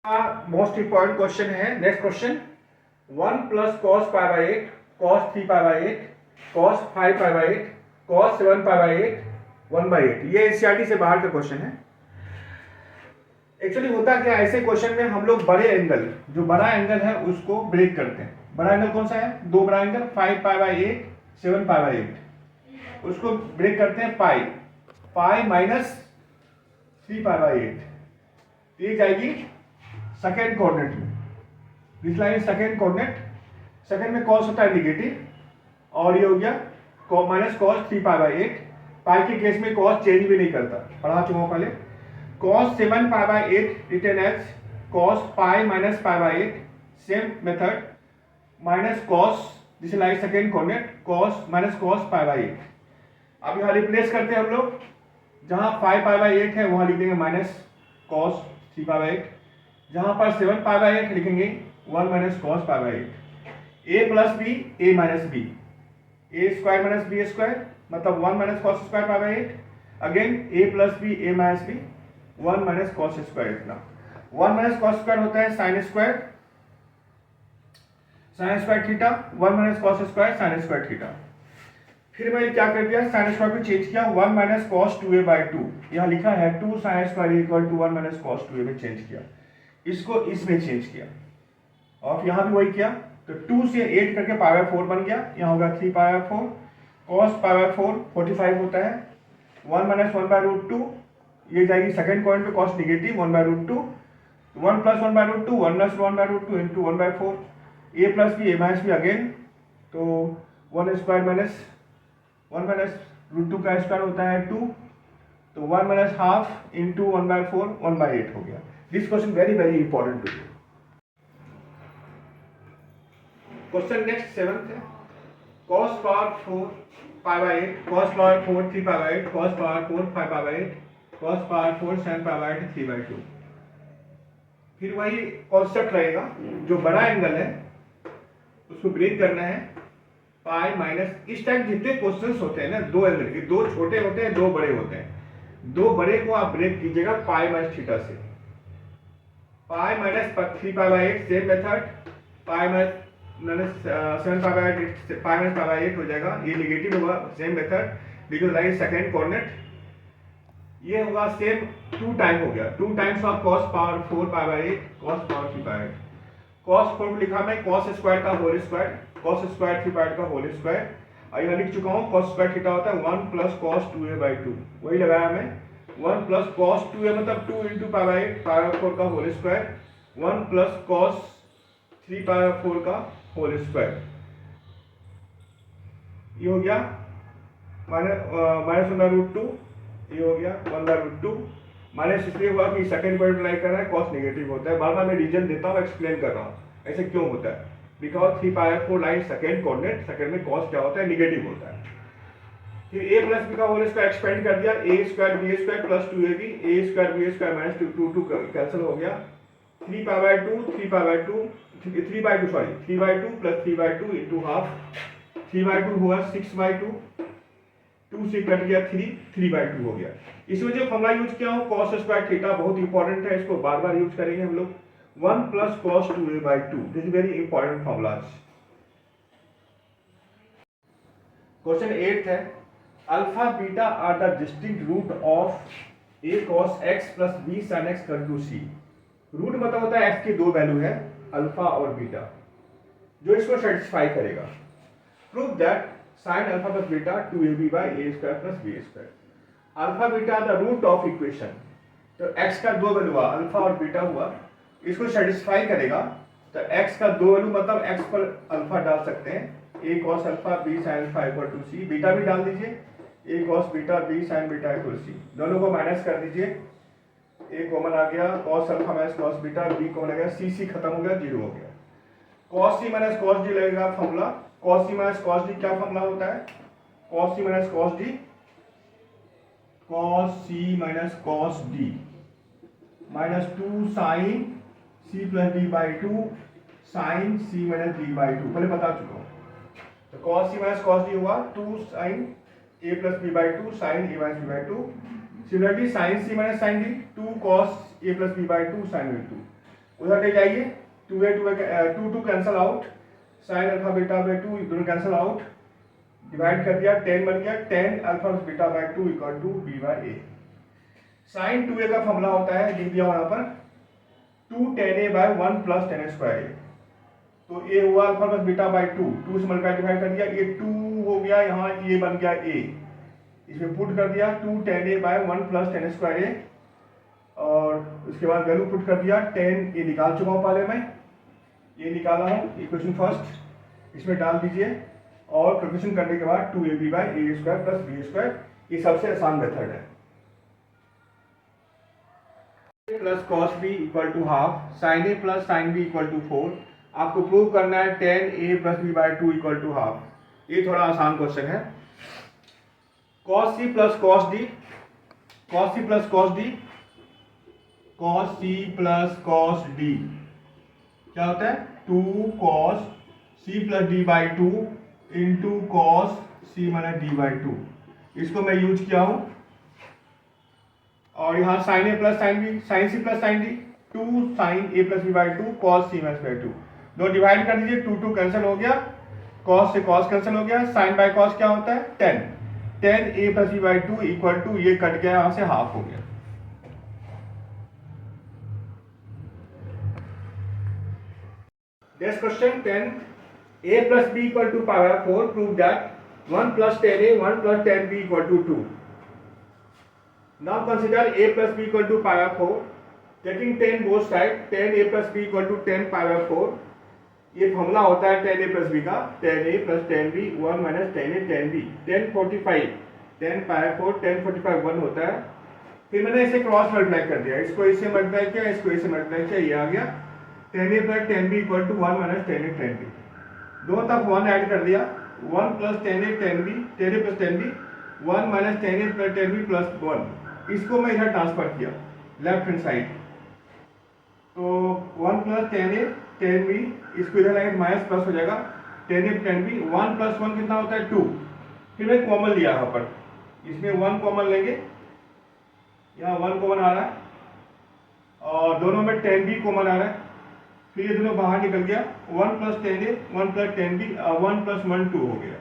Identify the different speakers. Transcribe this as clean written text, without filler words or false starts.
Speaker 1: Most important question है। Next question, 1 plus cos pi by 8 cos 3 pi by 8 cos 5 pi by 8 cos 7 pi by 8 1 by 8। ये NCERT से बाहर का question है। Actually होता क्या है, ऐसे क्वेश्चन में हम लोग बड़े एंगल, जो बड़ा एंगल है उसको ब्रेक करते हैं। बड़ा एंगल कौन सा है? दो बड़ा angle 5 pi by 8 7 pi by 8, उसको ब्रेक करते हैं पाई पाई माइनस 3 पाई बाई 8। ये जाएगी सेकेंड कोऑर्डिनेट में। This line second coordinate. Second में कॉस होता है निगेटिव और ये हो गया माइनस कॉस 3 पाई बाई 8। पाई के केस में कॉस चेंज भी नहीं करता, पढ़ा चुका हूं पहले। Cos 7 pi by 8 written as cos pi minus pi by 8, same method, minus cos, this line second coordinate, cos minus cos pi by 8। अब यहाँ रिप्लेस करते हैं हम लोग, जहां 5 पाई बाई 8 है वहां लिख देंगे माइनस कॉस 3 पाई बाई 8, जहां पर 7 पाई बाई 8 लिखेंगे 1 minus cos pi by 8। A plus B A minus B, A square minus B square मतलब 1 minus cos square pi by 8। Again A plus B A minus B 1 minus cos square. इतना 1 minus cos square होता है sine square, sine square theta, 1 minus cos square sine square theta. फिर मैंने क्या कर दिया, sine square को change किया, 1 माइनस कॉस 2a बाई 2, यहाँ लिखा है 2 sine square equal to 1 minus cos 2a में चेंज किया, इसको इसमें चेंज किया और यहाँ भी वही किया। तो 2 से 8 करके पाई बाई 4 बन गया, यहाँ होगा 3 pi by 4, cos pi by 4 45 होता है, 1 माइनस 1 बाई रूट 2, ये जाएगी सेकेंड पॉइंट पे cos negative 1 by root 2, 1 plus 1 by root 2 1 plus 1 by root 2 into 1 by 4, A plus B A minus B again, तो 1 स्क्वायर माइनस 1 माइनस रूट 2 का square होता है 2, तो 1 minus half into 1 by 4 1 by 8 हो गया। This question very very important to you. Question next 7th है, cos power 4 pi by 8 cos power 4 3 pi by 8 cos power 4 5 pi by 8 cos power 4 sin pi by 8 3 by 2। फिर वही concept रहेगा, जो बड़ा angle है उसको ब्रेक करना है पाई माइनस। इस टाइप जितने क्वेश्चंस होते हैं ना, दो एंगल के, दो छोटे होते हैं दो बड़े होते हैं, दो बड़े को आप ब्रेक कीजिएगा पाई माइनस थीटा से। Pi minus 3 pi by 8 same method, pi minus 7 pi by 8 pi minus pi by 8 हो जाएगा, ये नेगेटिव होगा same method because line second coordinate. ये होगा सेम 2 टाइम हो गया, 2 times of cos power 4 pi by 8 cos power 3 pi 8। cos 4 लिखा मैं cos स्क्वायर का होल स्क्वायर, cos स्क्वायर 3 पाई 8 का होल स्क्वायर, और यहाँ लिख चुका हूँ cos स्क्वायर थीटा होता है 1 प्लस cos 2a बाई 2, वही लगाया मैं 1 प्लस cos 2a मतलब 2 into pi by 8 pi by 4 का whole square, 1 plus cos 3 pi by 4 का होल स्क्वायर। ये हो गया माइनस 1 बाई रूट 2, ये हो गया 1 बाई रूट 2। माइनस इसलिए हुआ कि सेकंड पॉइंट अप्लाई कर रहा है, कॉस नेगेटिव होता है। बार बार मैं रीजन देता हूँ, एक्सप्लेन कर रहा हूँ ऐसे क्यों होता है, because 3 pi 4 line second coordinate, second में कॉस क्या होता है, नेगेटिव होता है। फिर a प्लस बी का होल स्क्वायर एक्सपेंड कर दिया, a square B square plus 2ab, a square B square minus 2 cancel हो गया, 3 pi by 2 3 pi by 2 3 by 2 sorry 3 by 2 plus 3 by 2 into half, 3 by 2 हुआ 6 by 2, 2 से cut गया 3 by 2 हो गया। इसमें जो फॉर्मूला यूज किया हूँ cos स्क्वायर थीटा बहुत इंपॉर्टेंट है, इसको बार बार यूज करेंगे हम लोग। 1 plus cos 2a by 2, this is very important formulas. Question 8 है, alpha beta are the distinct root of a cos x plus b sin x कंटू c। रूट मतलब होता है x की दो वैल्यू है अल्फा और बीटा, जो इसको सेटिस्फाई करेगा। Prove that sin alpha plus beta 2ab by a square plus b square. Alpha beta the root of equation, तो x का दो वैल्यू हुआ अल्फा और बीटा हुआ, इसको सेटिस्फाई करेगा। तो x का दो वैल्यू मतलब x पर अल्फा डाल सकते हैं, a cos alpha b sin alpha equal to c, beta भी डाल दीजिए, a cos beta b sin beta equal c, दोनों को माइनस कर दीजिए, a कॉमन आ गया, cos alpha minus cos beta, b common आ गया, c खत्म हो गया, 0 हो गया। cos c minus cos d लगेगा formula, cos c minus cos d क्या फॉर्मूला होता है, cos c minus cos d, cos c minus cos d minus 2 sin c plus d by 2 sin c minus d by 2, पहले बता चुका हूँ। तो cos c minus cos d हुआ 2 sin a plus b by 2 sin a minus b by 2। Similarly sin c minus sin d 2 cos a plus b by 2 sin b 2। उधर ले जाइए, to cancel out, sine alpha beta by 2 दोनों cancel out, divide कर दिया, 10 बन गया, 10 alpha beta by 2 equal to B by A. Sine 2a का formula होता है, लिख दिया वहां पर 2 tan a by 1 plus tan a square a। तो a हुआ अल्फा प्लस बीटा बाई 2 से मल्टीप्लाई डिवाइड कर दिया, ये 2 हो गया, यहाँ ये बन गया a, इसमें पुट कर दिया 2 tan a by 1 plus tan a square a, और उसके बाद वैल्यू पुट कर दिया, 10 ये निकाल चुका हूँ पहले मैं, ये निकाला हूँ इक्वेशन फर्स्ट, इसमें डाल दीजिए, और कैलकुलेशन करने के बाद 2ab by A square plus B square, ये सबसे आसान मेथड है। Plus cos B equal to half, sine A plus sine B equal to 4। आपको प्रूव करना है tan a plus B by 2 equal to half. ये थोड़ा आसान क्वेश्चन है। Cos C plus cos D, cos C plus cos D, cos C plus cos D क्या होता है, 2 cos C plus D by 2 into cos C minus D by 2। इसको मैं use किया हूं, और यहाँ sine A plus sine B, sine C plus sine D, 2 sine A plus B by 2 cos C minus by 2, दो divide कर दीजिए, 2 cancel हो गया, कॉस से कॉस कैंसिल हो गया, साइन बाई कॉस क्या होता है 10, 10 A plus B by 2 equal to, ये कट गया, यहाँ से हाफ हो गया। Next question 10 a plus b equal to pi by 4, prove that 1 plus 10a 1 plus 10b equal to 2. Now consider a plus b equal to pi by 4, taking 10 both side, 10a plus b equal to 10 pi by 4। ये formula होता है 10a plus b का, 10a plus 10b 1 minus 10a 10b, 10 45, 10 pi by 4 10 45 1 होता है। फिर मैंने इसे cross multiply कर दिया, इसको इससे मल्टीप्लाई किया, इसको इससे मल्टीप्लाई किया, ये आ गया 10a plus 10b equal to 1 minus 10a 10b। दोनों तक 1 ऐड कर दिया, 1 plus 10a 10b, 10a plus 10b, 1 minus 10a plus 10b plus 1, इसको मैं इधर ट्रांसफर किया लेफ्ट हैंड साइड, तो 1 प्लस 10a 10b, इसको इधर लाएंगे माइनस प्लस हो जाएगा 10a 10b, 1 प्लस 1 कितना होता है 2। फिर मैं कॉमन लिया यहाँ पर, इसमें 1 कॉमन लेंगे, यहाँ 1 कॉमन आ रहा है, और दोनों में 10b कॉमन आ रहा है, फिर ये दोनों बाहर निकल गया, 1 plus 10a 1 plus 10b 1 plus 1 2 हो गया।